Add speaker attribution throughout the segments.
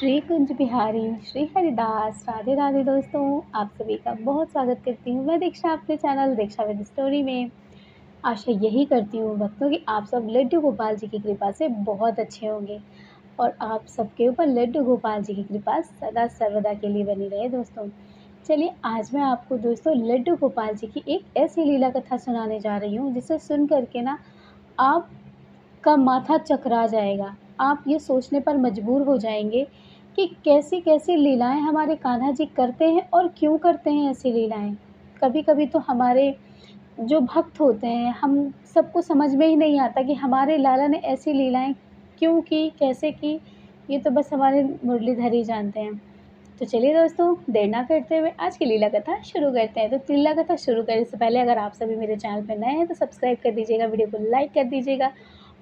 Speaker 1: श्री कुंज बिहारी श्री हरिदास राधे राधे। दोस्तों, आप सभी का बहुत स्वागत करती हूँ मैं दीक्षा अपने चैनल दीक्षा विद स्टोरी में। आशा यही करती हूँ भक्तों कि आप सब लड्डू गोपाल जी की कृपा से बहुत अच्छे होंगे और आप सबके ऊपर लड्डू गोपाल जी की कृपा सदा सर्वदा के लिए बनी रहे। दोस्तों, चलिए आज मैं आपको दोस्तों लड्डू गोपाल जी की एक ऐसी लीला कथा सुनाने जा रही हूँ जिसे सुन करके ना आपका माथा चकरा जाएगा। आप ये सोचने पर मजबूर हो जाएंगे कि कैसी-कैसी लीलाएँ हमारे कान्हा जी करते हैं और क्यों करते हैं ऐसी लीलाएँ। कभी-कभी तो हमारे जो भक्त होते हैं, हम सबको समझ में ही नहीं आता कि हमारे लाला ने ऐसी लीलाएँ क्यों की, कैसे की, ये तो बस हमारे मुरलीधर ही जानते हैं। तो चलिए दोस्तों, देर ना करते हुए आज की लीला कथा शुरू करते हैं। तो लीला कथा शुरू करने से पहले अगर आप सभी मेरे चैनल पर नए हैं तो सब्सक्राइब कर दीजिएगा, वीडियो को लाइक कर दीजिएगा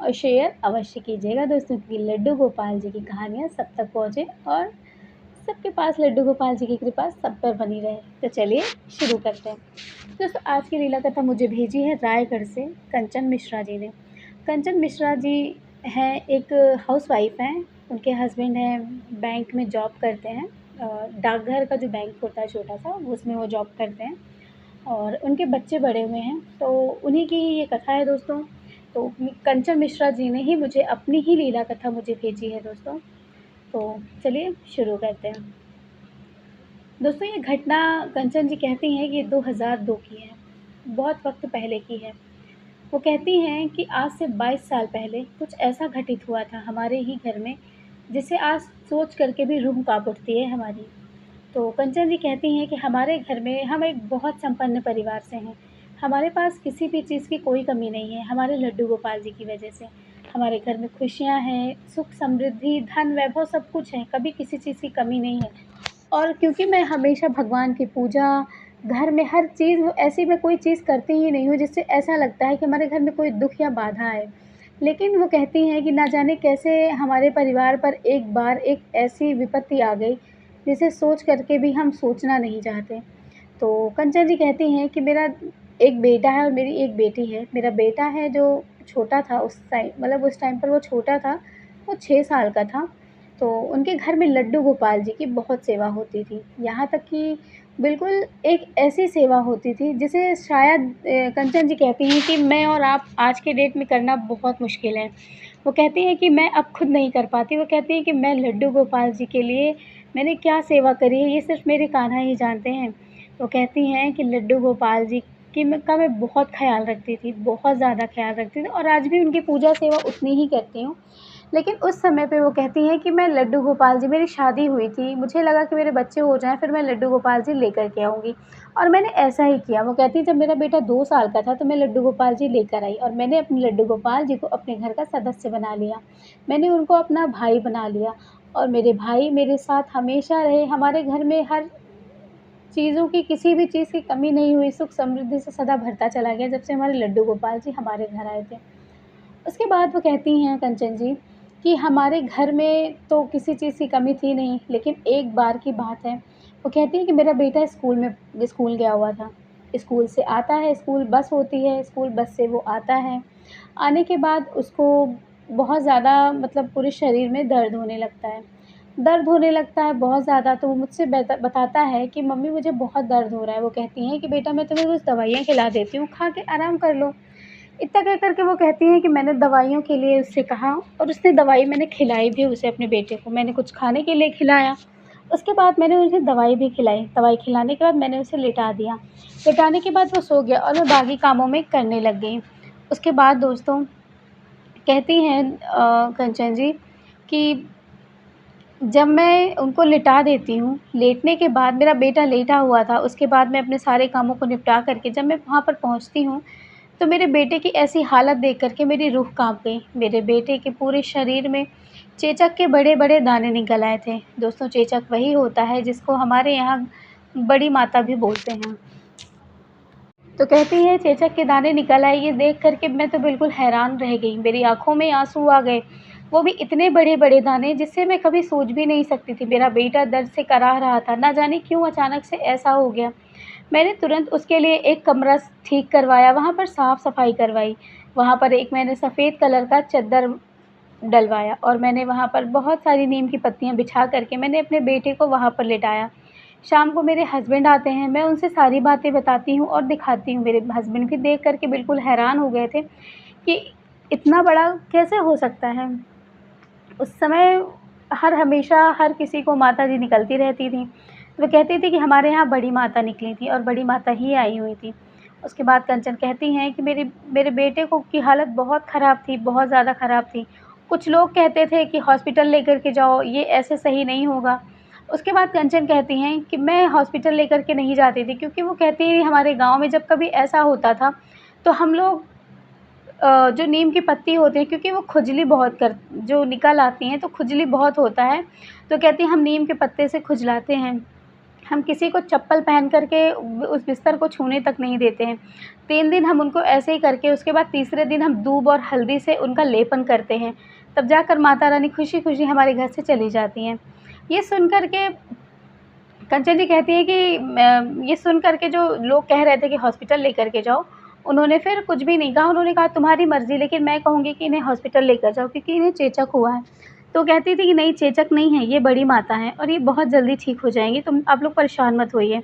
Speaker 1: और शेयर अवश्य कीजिएगा दोस्तों, क्योंकि लड्डू गोपाल जी की कहानियाँ सब तक पहुँचे और सबके पास लड्डू गोपाल जी की कृपा सब पर बनी रहे। तो चलिए शुरू करते हैं। दोस्तों, आज की लीला कथा मुझे भेजी है रायगढ़ से कंचन मिश्रा जी ने। कंचन मिश्रा जी हैं, एक हाउसवाइफ हैं। उनके हस्बैंड हैं, बैंक में जॉब करते हैं। डाकघर का जो बैंक होता है छोटा सा, उसमें वो जॉब करते हैं और उनके बच्चे बड़े हुए हैं। तो उन्हीं की ये कथा है दोस्तों। तो कंचन मिश्रा जी ने ही मुझे अपनी ही लीला कथा मुझे भेजी है दोस्तों। तो चलिए शुरू करते हैं। दोस्तों, ये घटना कंचन जी कहती हैं कि 2002 की है, बहुत वक्त पहले की है। वो कहती हैं कि आज से 22 साल पहले कुछ ऐसा घटित हुआ था हमारे ही घर में, जिसे आज सोच करके भी रूह काँप उठती है हमारी। तो कंचन जी कहती हैं कि हमारे घर में हम एक बहुत संपन्न परिवार से हैं। हमारे पास किसी भी चीज़ की कोई कमी नहीं है, हमारे लड्डू गोपाल जी की वजह से। हमारे घर में खुशियाँ हैं, सुख समृद्धि, धन वैभव सब कुछ है, कभी किसी चीज़ की कमी नहीं है। और क्योंकि मैं हमेशा भगवान की पूजा, घर में हर चीज़ ऐसी मैं कोई चीज़ करती ही नहीं हूँ जिससे ऐसा लगता है कि हमारे घर में कोई दुःख या बाधा आए। लेकिन वो कहती हैं कि ना जाने कैसे हमारे परिवार पर एक बार एक ऐसी विपत्ति आ गई, जिसे सोच कर के भी हम सोचना नहीं चाहते। तो कंचन जी कहती हैं कि मेरा एक बेटा है और मेरी एक बेटी है। मेरा बेटा है जो छोटा था उस टाइम, मतलब उस टाइम पर वो छोटा था, वो 6 साल का था। तो उनके घर में लड्डू गोपाल जी की बहुत सेवा होती थी। यहाँ तक कि बिल्कुल एक ऐसी सेवा होती थी जिसे शायद कंचन जी कहती हैं कि मैं और आप आज के डेट में करना बहुत मुश्किल है। वो कहती हैं कि मैं अब खुद नहीं कर पाती। वो कहती हैं कि मैं लड्डू गोपाल जी के लिए मैंने क्या सेवा करी है, ये सिर्फ़ मेरे कान्हा ही जानते हैं। वो कहती हैं कि लड्डू गोपाल जी की मैं बहुत ख़्याल रखती थी, बहुत ज़्यादा ख़्याल रखती थी और आज भी उनकी पूजा सेवा उतनी ही करती हूँ। लेकिन उस समय पे वो कहती हैं कि मैं लड्डू गोपाल जी, मेरी शादी हुई थी, मुझे लगा कि मेरे बच्चे हो जाएँ फिर मैं लड्डू गोपाल जी लेकर के आऊँगी और मैंने ऐसा ही किया। वो कहती हैं जब मेरा बेटा 2 साल का था तो मैं लड्डू गोपाल जी लेकर आई और मैंने अपने लड्डू गोपाल जी को अपने घर का सदस्य बना लिया। मैंने उनको अपना भाई बना लिया और मेरे भाई मेरे साथ हमेशा रहे। हमारे घर में हर चीज़ों की, किसी भी चीज़ की कमी नहीं हुई, सुख समृद्धि से सदा भरता चला गया जब से हमारे लड्डू गोपाल जी हमारे घर आए थे। उसके बाद वो कहती हैं कंचन जी कि हमारे घर में तो किसी चीज़ की कमी थी नहीं, लेकिन एक बार की बात है। वो कहती हैं कि मेरा बेटा स्कूल गया हुआ था। स्कूल से आता है, स्कूल बस होती है, स्कूल बस से वो आता है। आने के बाद उसको बहुत ज़्यादा, मतलब पूरे शरीर में दर्द होने लगता है। दर्द होने लगता है बहुत ज़्यादा, तो वो मुझसे बताता है कि मम्मी मुझे बहुत दर्द हो रहा है। वो कहती हैं कि बेटा मैं तुम्हें कुछ दवाइयाँ खिला देती हूँ, खा के आराम कर लो। इतना कह कर के वो कहती हैं कि मैंने दवाइयों के लिए उससे कहा और उसने दवाई मैंने खिलाई भी उसे, अपने बेटे को। मैंने कुछ खाने के लिए खिलाया, उसके बाद मैंने उसे दवाई भी खिलाई। दवाई खिलाने के बाद मैंने उसे लिटा दिया। लिटाने के बाद वो सो गया और मैं बाकी कामों में करने लग गई। उसके बाद दोस्तों कहती हैं कंचन जी कि जब मैं उनको लिटा देती हूँ, लेटने के बाद मेरा बेटा लेटा हुआ था, उसके बाद मैं अपने सारे कामों को निपटा कर के जब मैं वहाँ पर पहुँचती हूँ, तो मेरे बेटे की ऐसी हालत देख कर के मेरी रूह काँप गई। मेरे बेटे के पूरे शरीर में चेचक के बड़े-बड़े दाने निकल आए थे। दोस्तों, चेचक वही होता है जिसको हमारे यहाँ बड़ी माता भी बोलते हैं। तो कहती हैं चेचक के दाने निकल आए, ये देख कर के मैं तो बिल्कुल हैरान रह गई। मेरी आँखों में आँसू आ गए। वो भी इतने बड़े-बड़े दाने जिससे मैं कभी सोच भी नहीं सकती थी। मेरा बेटा दर्द से कराह रहा था, ना जाने क्यों अचानक से ऐसा हो गया। मैंने तुरंत उसके लिए एक कमरा ठीक करवाया, वहाँ पर साफ-सफाई करवाई। वहाँ पर एक मैंने सफ़ेद कलर का चद्दर डलवाया और मैंने वहाँ पर बहुत सारी नीम की पत्तियाँ बिछा कर के मैंने अपने बेटे को वहाँ पर लिटाया। शाम को मेरे हस्बैंड आते हैं, मैं उनसे सारी बातें बताती हूँ और दिखाती हूँ। मेरे हस्बैंड भी देख कर के बिल्कुल हैरान हो गए थे कि इतना बड़ा कैसे हो सकता है? उस समय हमेशा हर किसी को माताजी निकलती रहती थीं। वो कहती थी कि हमारे यहाँ बड़ी माता निकली थी और बड़ी माता ही आई हुई थी। उसके बाद कंचन कहती हैं कि मेरे मेरे बेटे को की हालत बहुत ख़राब थी, बहुत ज़्यादा ख़राब थी। कुछ लोग कहते थे कि हॉस्पिटल लेकर के जाओ, ये ऐसे सही नहीं होगा। उसके बाद कंचन कहती हैं कि मैं हॉस्पिटल लेकर के नहीं जाती थी, क्योंकि वो कहती हैं हमारे गाँव में जब कभी ऐसा होता था, तो हम लोग जो नीम की पत्ती होती है, क्योंकि वो खुजली बहुत कर जो निकल आती हैं तो खुजली बहुत होता है, तो कहती हैं हम नीम के पत्ते से खुजलाते हैं। हम किसी को चप्पल पहन कर के उस बिस्तर को छूने तक नहीं देते हैं। 3 दिन हम उनको ऐसे ही करके उसके बाद तीसरे दिन हम दूब और हल्दी से उनका लेपन करते हैं। तब जाकर माता रानी खुशी-खुशी हमारे घर से चली जाती हैं। ये सुन कर के कंचन जी कहती हैं कि ये सुन कर के जो लोग कह रहे थे कि हॉस्पिटल लेकर के जाओ, उन्होंने फिर कुछ भी नहीं कहा। उन्होंने कहा तुम्हारी मर्ज़ी, लेकिन मैं कहूँगी कि इन्हें हॉस्पिटल लेकर जाओ, क्योंकि इन्हें चेचक हुआ है। तो कहती थी कि नहीं, चेचक नहीं है, ये बड़ी माता हैं और ये बहुत जल्दी ठीक हो जाएँगी, तुम आप लोग परेशान मत होइए।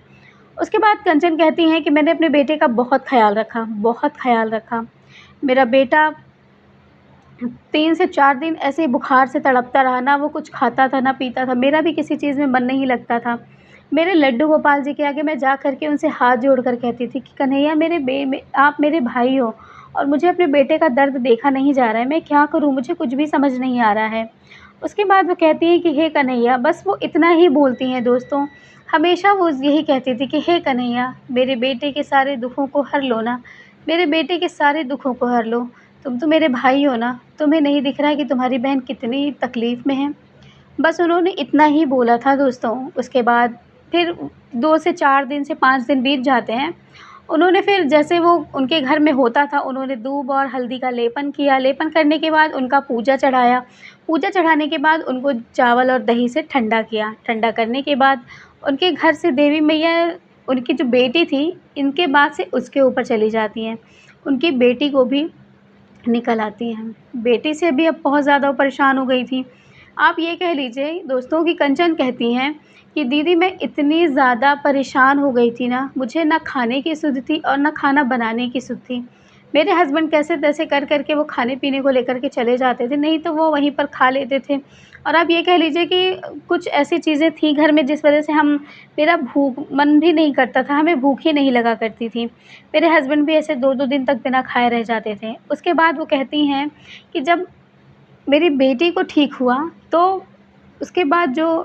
Speaker 1: उसके बाद कंचन कहती हैं कि मैंने अपने बेटे का बहुत ख़्याल रखा, बहुत ख़्याल रखा। मेरा बेटा 3 से 4 दिन ऐसे ही बुखार से तड़पता रहा, ना वो कुछ खाता था, ना पीता था। मेरा भी किसी चीज़ में मन नहीं लगता था। मेरे लड्डू गोपाल जी के आगे मैं जा कर के उनसे हाथ जोड़कर कहती थी कि कन्हैया, मेरे बे में आप मेरे भाई हो और मुझे अपने बेटे का दर्द देखा नहीं जा रहा है। मैं क्या करूँ? मुझे कुछ भी समझ नहीं आ रहा है। उसके बाद वो कहती हैं कि हे कन्हैया, बस वो इतना ही बोलती हैं दोस्तों। हमेशा वो यही कहती थी कि हे कन्हैया, मेरे बेटे के सारे दुखों को हर लो ना, मेरे बेटे के सारे दुखों को हर लो। तुम तो मेरे भाई हो ना, तुम्हें नहीं दिख रहा है कि तुम्हारी बहन कितनी तकलीफ़ में है? बस उन्होंने इतना ही बोला था दोस्तों। उसके बाद फिर 2 से 4 दिन से 5 दिन बीत जाते हैं। उन्होंने फिर जैसे वो उनके घर में होता था, उन्होंने दूब और हल्दी का लेपन किया। लेपन करने के बाद उनका पूजा चढ़ाया। पूजा चढ़ाने के बाद उनको चावल और दही से ठंडा किया। ठंडा करने के बाद उनके घर से देवी मैया, उनकी जो बेटी थी, इनके बाद से उसके ऊपर चली जाती हैं। उनकी बेटी को भी निकल आती हैं। बेटी से भी अब बहुत ज़्यादा वो परेशान हो गई थी। आप ये कह लीजिए दोस्तों कि कंचन कहती हैं कि दीदी, मैं इतनी ज़्यादा परेशान हो गई थी ना, मुझे ना खाने की सुध थी और ना खाना बनाने की सुध थी। मेरे हस्बैंड कैसे-तैसे कर के वो खाने-पीने को लेकर के चले जाते थे, नहीं तो वो वहीं पर खा लेते थे। और आप ये कह लीजिए कि कुछ ऐसी चीज़ें थी घर में जिस वज़ह से मेरा भूख मन भी नहीं करता था, हमें भूख ही नहीं लगा करती थी। मेरे हस्बैंड भी ऐसे 2-2 दिन तक बिना खाए रह जाते थे। उसके बाद वो कहती हैं कि जब मेरी बेटी को ठीक हुआ, तो उसके बाद जो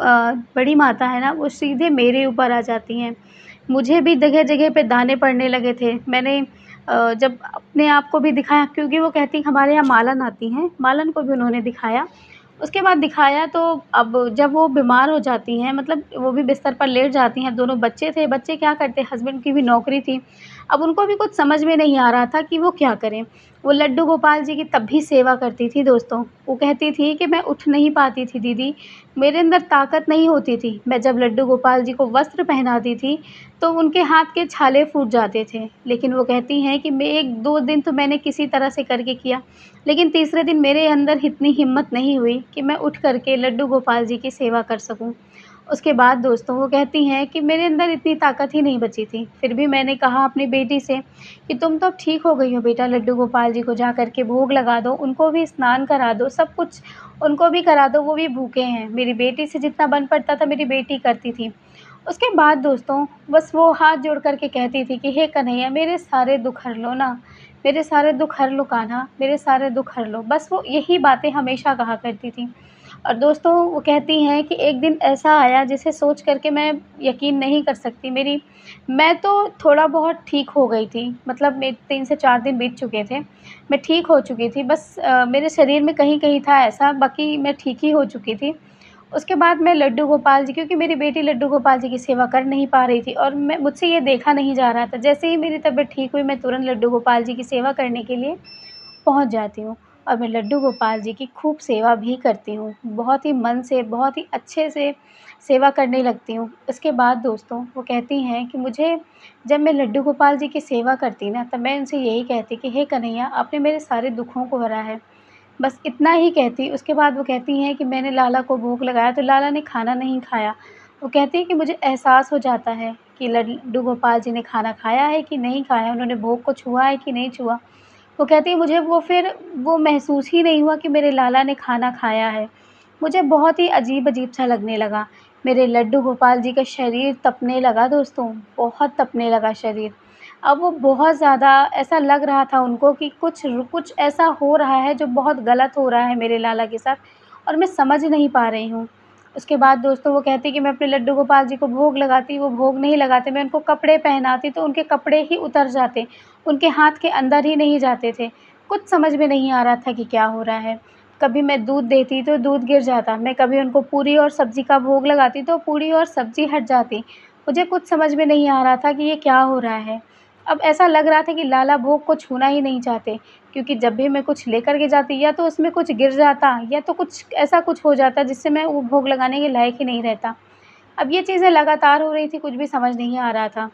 Speaker 1: बड़ी माता है ना, वो सीधे मेरे ऊपर आ जाती हैं। मुझे भी जगह-जगह पे दाने पड़ने लगे थे। मैंने जब अपने आप को भी दिखाया, क्योंकि वो कहती हमारे यहाँ मालन आती हैं, मालन को भी उन्होंने दिखाया। उसके बाद दिखाया तो अब जब वो बीमार हो जाती हैं, मतलब वो भी बिस्तर पर लेट जाती हैं, दोनों बच्चे थे, बच्चे क्या करते, हस्बैंड की भी नौकरी थी। अब उनको भी कुछ समझ में नहीं आ रहा था कि वो क्या करें। वो लड्डू गोपाल जी की तब भी सेवा करती थी दोस्तों। वो कहती थी कि मैं उठ नहीं पाती थी दीदी, मेरे अंदर ताकत नहीं होती थी। मैं जब लड्डू गोपाल जी को वस्त्र पहनाती थी, तो उनके हाथ के छाले फूट जाते थे। लेकिन वो कहती हैं कि मैं 1-2 दिन तो मैंने किसी तरह से करके किया, लेकिन तीसरे दिन मेरे अंदर इतनी हिम्मत नहीं हुई कि मैं उठ कर के लड्डू गोपाल जी की सेवा कर सकूँ। उसके बाद दोस्तों वो कहती हैं कि मेरे अंदर इतनी ताकत ही नहीं बची थी। फिर भी मैंने कहा अपनी बेटी से कि तुम तो अब ठीक हो गई हो बेटा, लड्डू गोपाल जी को जा कर के भोग लगा दो, उनको भी स्नान करा दो, सब कुछ उनको भी करा दो, वो भी भूखे हैं। मेरी बेटी से जितना बन पड़ता था मेरी बेटी करती थी। उसके बाद दोस्तों बस वो हाथ जोड़ कर के कहती थी कि हे कन्हैया, मेरे सारे दुःख हर लो ना, मेरे सारे दुःख हर लो कान्हा, मेरे सारे दुःख हर लो। बस वो यही बातें हमेशा कहा करती थी। और दोस्तों वो कहती हैं कि एक दिन ऐसा आया जिसे सोच कर के मैं यकीन नहीं कर सकती। मैं तो थोड़ा बहुत ठीक हो गई थी, मतलब मेरे 3 से 4 दिन बीत चुके थे। मैं ठीक हो चुकी थी, बस मेरे शरीर में कहीं-कहीं था ऐसा, बाकी मैं ठीक ही हो चुकी थी। उसके बाद मैं लड्डू गोपाल जी, क्योंकि मेरी बेटी लड्डू गोपाल जी की सेवा कर नहीं पा रही थी और मुझसे ये देखा नहीं जा रहा था। जैसे ही मेरी तबीयत ठीक हुई, मैं तुरंत लड्डू गोपाल जी की सेवा करने के लिए पहुँच जाती हूँ और मैं लड्डू गोपाल जी की खूब सेवा भी करती हूँ। बहुत ही मन से, बहुत ही अच्छे से सेवा करने लगती हूँ। उसके बाद दोस्तों वो कहती हैं कि मुझे जब मैं लड्डू गोपाल जी की सेवा करती ना, तब मैं उनसे यही कहती कि हे कन्हैया, आपने मेरे सारे दुखों को हरा है। बस इतना ही कहती। उसके बाद वो कहती हैं कि मैंने लाला को भोग लगाया तो लाला ने खाना नहीं खाया। वो कहती हैं कि मुझे एहसास हो जाता है कि लड्डू गोपाल जी ने खाना खाया है कि नहीं खाया, उन्होंने भोग को छुआ है कि नहीं छुआ। वो कहती है मुझे वो महसूस ही नहीं हुआ कि मेरे लाला ने खाना खाया है। मुझे बहुत ही अजीब-अजीब सा लगने लगा। मेरे लड्डू गोपाल जी का शरीर तपने लगा दोस्तों, बहुत तपने लगा शरीर। अब वो बहुत ज़्यादा ऐसा लग रहा था उनको कि कुछ ऐसा हो रहा है जो बहुत गलत हो रहा है मेरे लाला के साथ और मैं समझ नहीं पा रही हूँ। उसके बाद दोस्तों वो कहती कि मैं अपने लड्डू गोपाल जी को भोग लगाती, वो भोग नहीं लगाते। मैं उनको कपड़े पहनाती तो उनके कपड़े ही उतर जाते, उनके हाथ के अंदर ही नहीं जाते थे। कुछ समझ में नहीं आ रहा था कि क्या हो रहा है। कभी मैं दूध देती तो दूध गिर जाता, मैं कभी उनको पूरी और सब्ज़ी का भोग लगाती तो पूरी और सब्ज़ी हट जाती। मुझे कुछ समझ में नहीं आ रहा था कि ये क्या हो रहा है। अब ऐसा लग रहा था कि लाला भोग को छूना ही नहीं चाहते, क्योंकि जब भी मैं कुछ लेकर के जाती या तो उसमें कुछ गिर जाता या तो कुछ हो जाता जिससे मैं वो भोग लगाने के लायक ही नहीं रहता। अब ये चीज़ें लगातार हो रही थी, कुछ भी समझ नहीं आ रहा था।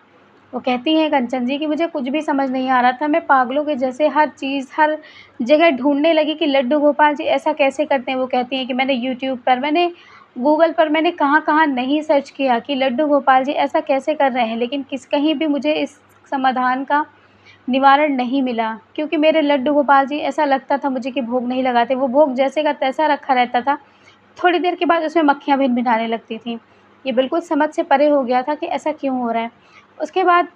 Speaker 1: वो कहती हैं कंचन जी कि मुझे कुछ भी समझ नहीं आ रहा था, मैं पागलों के जैसे हर चीज़, हर जगह ढूँढने लगी कि लड्डू गोपाल जी ऐसा कैसे करते हैं। वो कहती हैं कि मैंने यूट्यूब पर, मैंने गूगल पर, मैंने कहाँ-कहाँ नहीं सर्च किया कि लड्डू गोपाल जी ऐसा कैसे कर रहे हैं, लेकिन कहीं भी मुझे इस समाधान का निवारण नहीं मिला, क्योंकि मेरे लड्डू गोपाल जी ऐसा लगता था मुझे कि भोग नहीं लगाते, वो भोग जैसे का तैसा रखा रहता था, थोड़ी देर के बाद उसमें मक्खियाँ भिनभिनाने लगती थीं। ये बिल्कुल समझ से परे हो गया था कि ऐसा क्यों हो रहा है। उसके बाद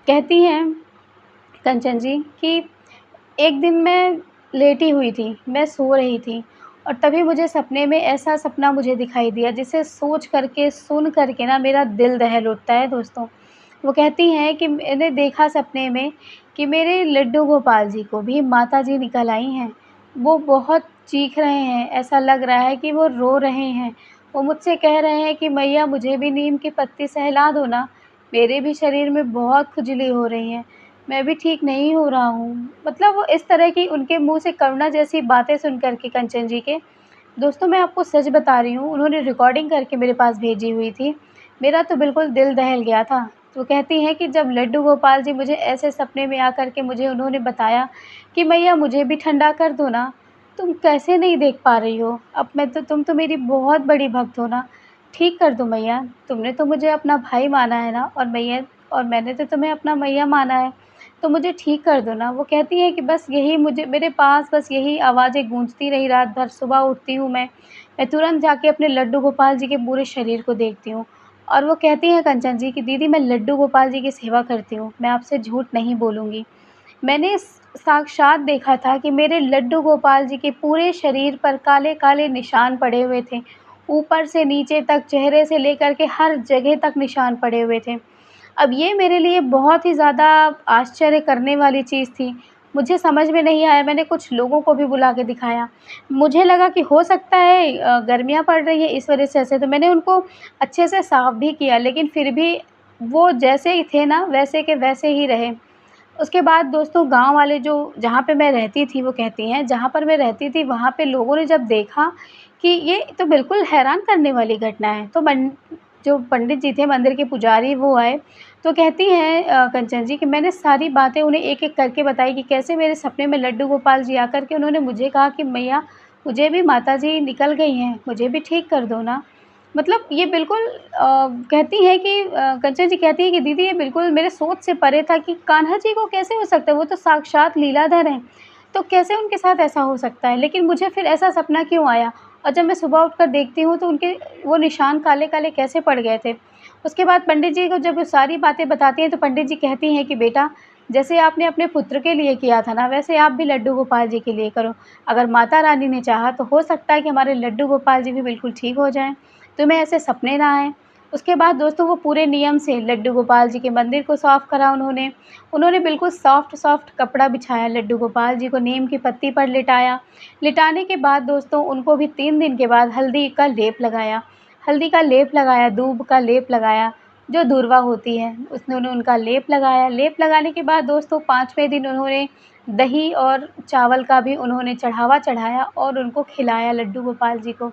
Speaker 1: कहती हैं कंचन जी कि एक दिन मैं लेटी हुई थी, मैं सो रही थी और तभी मुझे सपने में ऐसा सपना मुझे दिखाई दिया जिसे सोच कर के, सुन कर के ना मेरा दिल दहल उठता है दोस्तों। वो कहती हैं कि मैंने देखा सपने में कि मेरे लड्डू गोपाल जी को भी माताजी निकल आई हैं। वो बहुत चीख रहे हैं, ऐसा लग रहा है कि वो रो रहे हैं। वो मुझसे कह रहे हैं कि मैया मुझे भी नीम की पत्ती सहला दो ना, मेरे भी शरीर में बहुत खुजली हो रही है, मैं भी ठीक नहीं हो रहा हूँ। मतलब वो इस तरह की उनके मुँह से करुणा जैसी बातें सुन कर के कंचन जी के, दोस्तों मैं आपको सच बता रही हूँ, उन्होंने रिकॉर्डिंग करके मेरे पास भेजी हुई थी। मेरा तो बिल्कुल दिल दहल गया था। तो कहती हैं कि जब लड्डू गोपाल जी मुझे ऐसे सपने में आकर के मुझे उन्होंने बताया कि मैया मुझे भी ठंडा कर दो ना, तुम कैसे नहीं देख पा रही हो? अब मैं तो तुम तो मेरी बहुत बड़ी भक्त हो ना, ठीक कर दो मैया, तुमने तो मुझे अपना भाई माना है ना और मैंने तो तुम्हें अपना मैया माना है, तो मुझे ठीक कर दो ना। वो कहती हैं कि बस यही मुझे मेरे पास बस यही आवाज़ें गूंजती रही रात भर। सुबह उठती हूँ मैं तुरंत जाके अपने लड्डू गोपाल जी के पूरे शरीर को देखती हूँ और वो कहती हैं कंचन जी कि दीदी मैं लड्डू गोपाल जी की सेवा करती हूँ, मैं आपसे झूठ नहीं बोलूँगी। मैंने साक्षात देखा था कि मेरे लड्डू गोपाल जी के पूरे शरीर पर काले-काले निशान पड़े हुए थे। ऊपर से नीचे तक, चेहरे से लेकर के हर जगह तक निशान पड़े हुए थे। अब ये मेरे लिए बहुत ही ज़्यादा आश्चर्य करने वाली चीज़ थी। मुझे समझ में नहीं आया, मैंने कुछ लोगों को भी बुला के दिखाया। मुझे लगा कि हो सकता है गर्मियाँ पड़ रही हैं इस वजह से ऐसे, तो मैंने उनको अच्छे से साफ़ भी किया, लेकिन फिर भी वो जैसे ही थे ना वैसे के वैसे ही रहे। उसके बाद दोस्तों गाँव वाले जो जहाँ पे मैं रहती थी, वो कहती हैं जहाँ पर मैं रहती थी वहाँ पे लोगों ने जब देखा कि ये तो बिल्कुल हैरान करने वाली घटना है, तो जो पंडित जी थे मंदिर के पुजारी वो आए, तो कहती हैं कंचन जी कि मैंने सारी बातें उन्हें एक-एक करके बताई कि कैसे मेरे सपने में लड्डू गोपाल जी आकर के उन्होंने मुझे कहा कि मैया मुझे भी माताजी निकल गई हैं, मुझे भी ठीक कर दो ना। मतलब ये बिल्कुल कहती हैं कि कंचन जी कहती हैं कि दीदी ये बिल्कुल मेरे सोच से परे था कि कान्हा जी को कैसे हो सकता है, वो तो साक्षात लीलाधर हैं, तो कैसे उनके साथ ऐसा हो सकता है? लेकिन मुझे फिर ऐसा सपना क्यों आया? और जब मैं सुबह उठकर देखती हूँ तो उनके वो निशान काले-काले कैसे पड़ गए थे? उसके बाद पंडित जी को जब वो सारी बातें बताती हैं तो पंडित जी कहती हैं कि बेटा जैसे आपने अपने पुत्र के लिए किया था ना, वैसे आप भी लड्डू गोपाल जी के लिए करो। अगर माता रानी ने चाहा तो हो सकता है कि हमारे लड्डू गोपाल जी भी बिल्कुल ठीक हो जाएँ। तुम्हें ऐसे सपने ना आएँ। उसके बाद दोस्तों वो पूरे नियम से लड्डू गोपाल जी के मंदिर को साफ़ करा उन्होंने। उन्होंने बिल्कुल सॉफ्ट कपड़ा बिछाया, लड्डू गोपाल जी को नीम की पत्ती पर लिटाया। लिटाने के बाद दोस्तों उनको भी 3 दिन के बाद हल्दी का लेप लगाया। हल्दी का लेप लगाया, दूब का लेप लगाया, जो दूर्वा होती है उसने उन्होंने उनका लेप लगाया। लेप लगाने के बाद दोस्तों 5वें दिन उन्होंने दही और चावल का भी उन्होंने चढ़ावा चढ़ाया और उनको खिलाया लड्डू गोपाल जी को।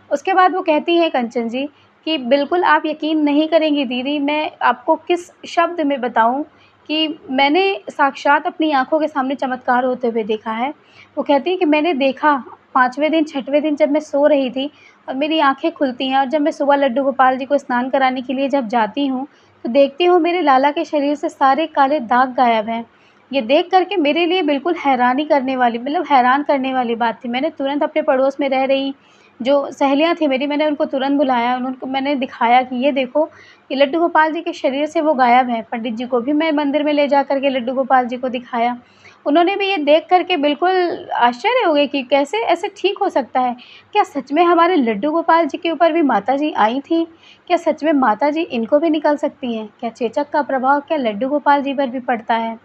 Speaker 1: उसके बाद वो कहती हैं कंचन जी कि बिल्कुल आप यकीन नहीं करेंगी दीदी, मैं आपको किस शब्द में बताऊँ कि मैंने साक्षात अपनी आँखों के सामने चमत्कार होते हुए देखा है। वो कहती हैं कि मैंने देखा 5वें दिन, 6वें दिन जब मैं सो रही थी और मेरी आँखें खुलती हैं और जब मैं सुबह लड्डू गोपाल जी को स्नान कराने के लिए जब जाती हूँ, तो देखती हूँ मेरे लाला के शरीर से सारे काले दाग गायब हैं। ये देख कर के मेरे लिए बिल्कुल हैरानी करने वाली मतलब हैरान करने वाली बात थी। मैंने तुरंत अपने पड़ोस में रह रही जो सहेलियाँ थी मेरी, मैंने उनको तुरंत बुलाया और उनको मैंने दिखाया कि ये देखो, ये लड्डू गोपाल जी के शरीर से वो गायब हैं। पंडित जी को भी मैं मंदिर में ले जा कर के लड्डू गोपाल जी को दिखाया। उन्होंने भी ये देख कर के बिल्कुल आश्चर्य हो गए कि कैसे ऐसे ठीक हो सकता है? क्या सच में हमारे लड्डू गोपाल जी के ऊपर भी माताजी आई थीं? क्या सच में माताजी इनको भी निकल सकती हैं? क्या चेचक का प्रभाव क्या लड्डू गोपाल जी पर भी पड़ता है?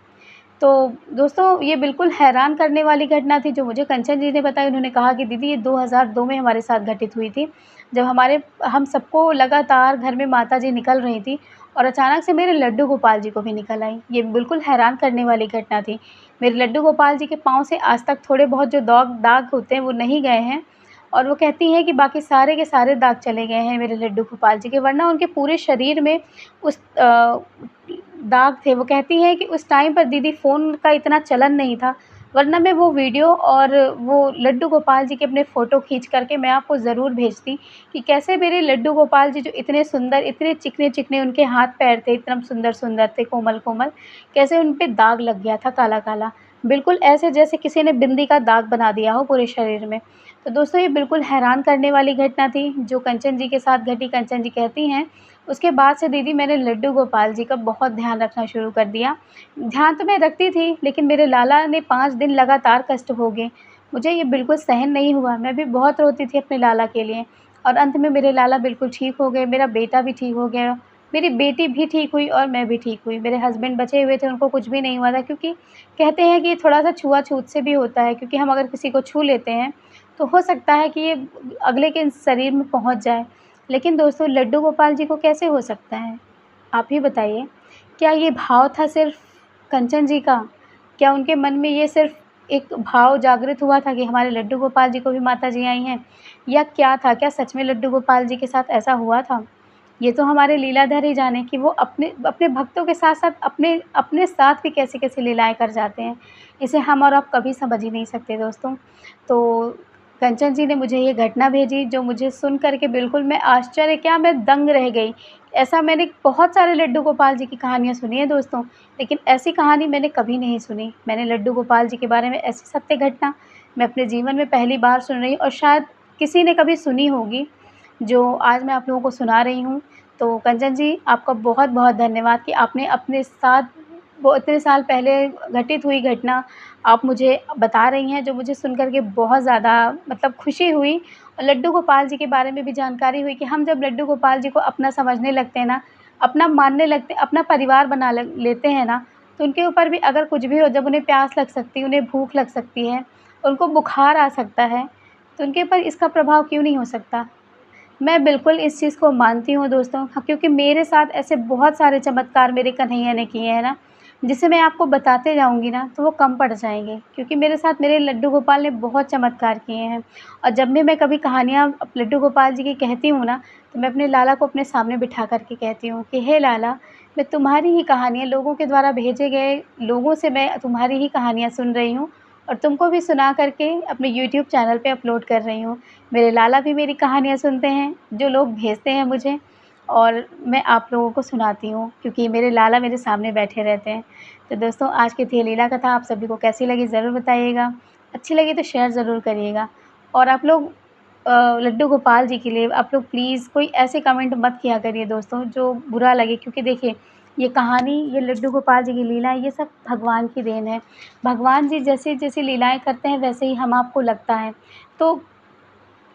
Speaker 1: तो दोस्तों, ये बिल्कुल हैरान करने वाली घटना थी जो मुझे कंचन जी ने बताई। उन्होंने कहा कि दीदी ये 2002 में हमारे साथ घटित हुई थी, जब हम सबको लगातार घर में माताजी निकल रही थीं और अचानक से मेरे लड्डू गोपाल जी को भी निकल आईं। ये बिल्कुल हैरान करने वाली घटना थी। मेरे लड्डू गोपाल जी के पाँव से आज तक थोड़े बहुत जो दाग होते हैं वो नहीं गए हैं और वो कहती हैं कि बाकी सारे के सारे दाग चले गए हैं मेरे लड्डू गोपाल जी के, वरना उनके पूरे शरीर में उस दाग थे। वो कहती हैं कि उस टाइम पर दीदी फ़ोन का इतना चलन नहीं था, वरना मैं वो वीडियो और वो लड्डू गोपाल जी के अपने फ़ोटो खींच कर के मैं आपको ज़रूर भेजती कि कैसे मेरे लड्डू गोपाल जी जो इतने सुंदर, इतने चिकने-चिकने उनके हाथ-पैर थे, एकदम सुंदर-सुंदर थे, कोमल-कोमल, कैसे उन पे दाग लग गया था काला-काला। बिल्कुल ऐसे जैसे किसी ने बिंदी का दाग बना दिया हो पूरे शरीर में। तो दोस्तों, ये बिल्कुल हैरान करने वाली घटना थी जो कंचन जी के साथ घटी। कंचन जी कहती हैं, उसके बाद से दीदी मैंने लड्डू गोपाल जी का बहुत ध्यान रखना शुरू कर दिया। ध्यान तो मैं रखती थी, लेकिन मेरे लाला ने 5 दिन लगातार कष्ट भोगे। मुझे ये बिल्कुल सहन नहीं हुआ, मैं भी बहुत रोती थी अपने लाला के लिए और अंत में मेरे लाला बिल्कुल ठीक हो गए, मेरा बेटा भी ठीक हो गया, मेरी बेटी भी ठीक हुई और मैं भी ठीक हुई। मेरे हस्बैंड बचे हुए थे, उनको कुछ भी नहीं हुआ था क्योंकि कहते हैं कि थोड़ा-सा छुआ-छूत से भी होता है, क्योंकि हम अगर किसी को छू लेते हैं, तो हो सकता है कि ये अगले के शरीर में पहुँच जाए। लेकिन दोस्तों, लड्डू गोपाल जी को कैसे हो सकता है? आप ही बताइए। क्या ये भाव था सिर्फ़ कंचन जी का? क्या उनके मन में ये सिर्फ़ एक भाव जागृत हुआ था कि हमारे लड्डू गोपाल जी को भी माताजी आई हैं? या क्या था? क्या सच में लड्डू गोपाल जी के साथ ऐसा हुआ था? ये तो हमारे लीलाधर ही जाने कि वो अपने अपने भक्तों के साथ-साथ अपने अपने साथ भी कैसी-कैसी लीलाएँ कर जाते हैं। इसे हम और आप कभी समझ ही नहीं सकते दोस्तों। तो कंचन जी ने मुझे ये घटना भेजी जो मुझे सुन कर के बिल्कुल मैं आश्चर्य क्या मैं दंग रह गई। ऐसा मैंने बहुत सारे लड्डू गोपाल जी की कहानियाँ सुनी हैं दोस्तों, लेकिन ऐसी कहानी मैंने कभी नहीं सुनी। मैंने लड्डू गोपाल जी के बारे में ऐसी सत्य घटना मैं अपने जीवन में पहली बार सुन रही हूँ और शायद किसी ने कभी सुनी होगी, जो आज मैं आप लोगों को सुना रही हूँ। तो कंचन जी, आपका बहुत-बहुत धन्यवाद कि आपने अपने साथ वो इतने साल पहले घटित हुई घटना आप मुझे बता रही हैं, जो मुझे सुन कर के बहुत ज़्यादा मतलब खुशी हुई और लड्डू गोपाल जी के बारे में भी जानकारी हुई कि हम जब लड्डू गोपाल जी को अपना समझने लगते हैं ना, अपना मानने लगते हैं, अपना परिवार बना लेते हैं ना, तो उनके ऊपर भी अगर कुछ भी हो, जब उन्हें प्यास लग सकती है, उन्हें भूख लग सकती है, उनको बुखार आ सकता है, तो उनके ऊपर इसका प्रभाव क्यों नहीं हो सकता? मैं बिल्कुल इस चीज़ को मानती हूँ दोस्तों, क्योंकि मेरे साथ ऐसे बहुत सारे चमत्कार मेरे कन्हैया ने किए हैं ना, जिसे मैं आपको बताते जाऊँगी ना तो वो कम पड़ जाएँगे, क्योंकि मेरे साथ मेरे लड्डू गोपाल ने बहुत चमत्कार किए हैं। और जब भी मैं कभी कहानियाँ लड्डू गोपाल जी की कहती हूँ ना, तो मैं अपने लाला को अपने सामने बिठा कर के कहती हूँ कि हे लाला, मैं तुम्हारी ही कहानियाँ लोगों के द्वारा भेजे गए लोगों से मैं तुम्हारी ही कहानियाँ सुन रही हूँ और तुमको भी सुना कर के अपने यूट्यूब चैनल पे अपलोड कर रही हूँ। मेरे लाला भी मेरी कहानियाँ सुनते हैं, जो लोग भेजते हैं मुझे और मैं आप लोगों को सुनाती हूँ, क्योंकि मेरे लाला मेरे सामने बैठे रहते हैं। तो दोस्तों, आज की थी लीला कथा आप सभी को कैसी लगी ज़रूर बताइएगा। अच्छी लगी तो शेयर ज़रूर करिएगा और आप लोग लड्डू गोपाल जी के लिए आप लोग प्लीज़ कोई ऐसे कमेंट मत किया करिए दोस्तों जो बुरा लगे, क्योंकि देखिए ये कहानी, ये लड्डू गोपाल जी की लीला, ये सब भगवान की देन है। भगवान जी जैसी-जैसी लीलाएँ करते हैं वैसे ही हम आपको लगता है। तो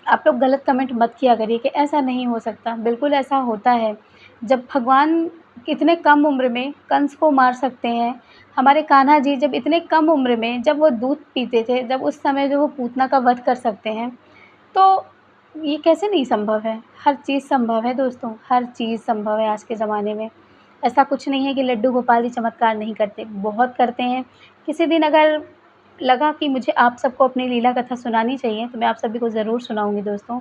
Speaker 1: आप लोग गलत कमेंट मत किया करिए कि ऐसा नहीं हो सकता, बिल्कुल ऐसा होता है। जब भगवान इतने कम उम्र में कंस को मार सकते हैं, हमारे कान्हा जी जब इतने कम उम्र में जब वो दूध पीते थे, जब उस समय जो वो पूतना का वध कर सकते हैं, तो ये कैसे नहीं संभव है? हर चीज़ संभव है दोस्तों, हर चीज़ संभव है आज के ज़माने में। ऐसा कुछ नहीं है कि लड्डू गोपाल जी चमत्कार नहीं करते, बहुत करते हैं। किसी दिन अगर लगा कि मुझे आप सबको अपनी लीला कथा सुनानी चाहिए, तो मैं आप सभी को ज़रूर सुनाऊँगी दोस्तों,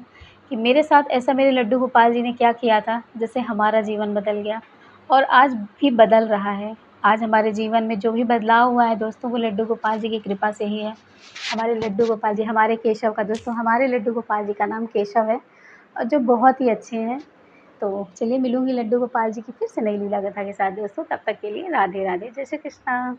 Speaker 1: कि मेरे साथ ऐसा मेरे लड्डू गोपाल जी ने क्या किया था, जिससे हमारा जीवन बदल गया और आज भी बदल रहा है। आज हमारे जीवन में जो भी बदलाव हुआ है दोस्तों, वो लड्डू गोपाल जी की कृपा से ही है। हमारे लड्डू गोपाल जी, हमारे केशव का दोस्तों, हमारे लड्डू गोपाल जी का नाम केशव है और जो बहुत ही अच्छे हैं। तो चलिए मिलूँगी लड्डू गोपाल जी की फिर से नई लीला कथा के साथ दोस्तों, तब तक के लिए राधे राधे, जय श्री कृष्णा।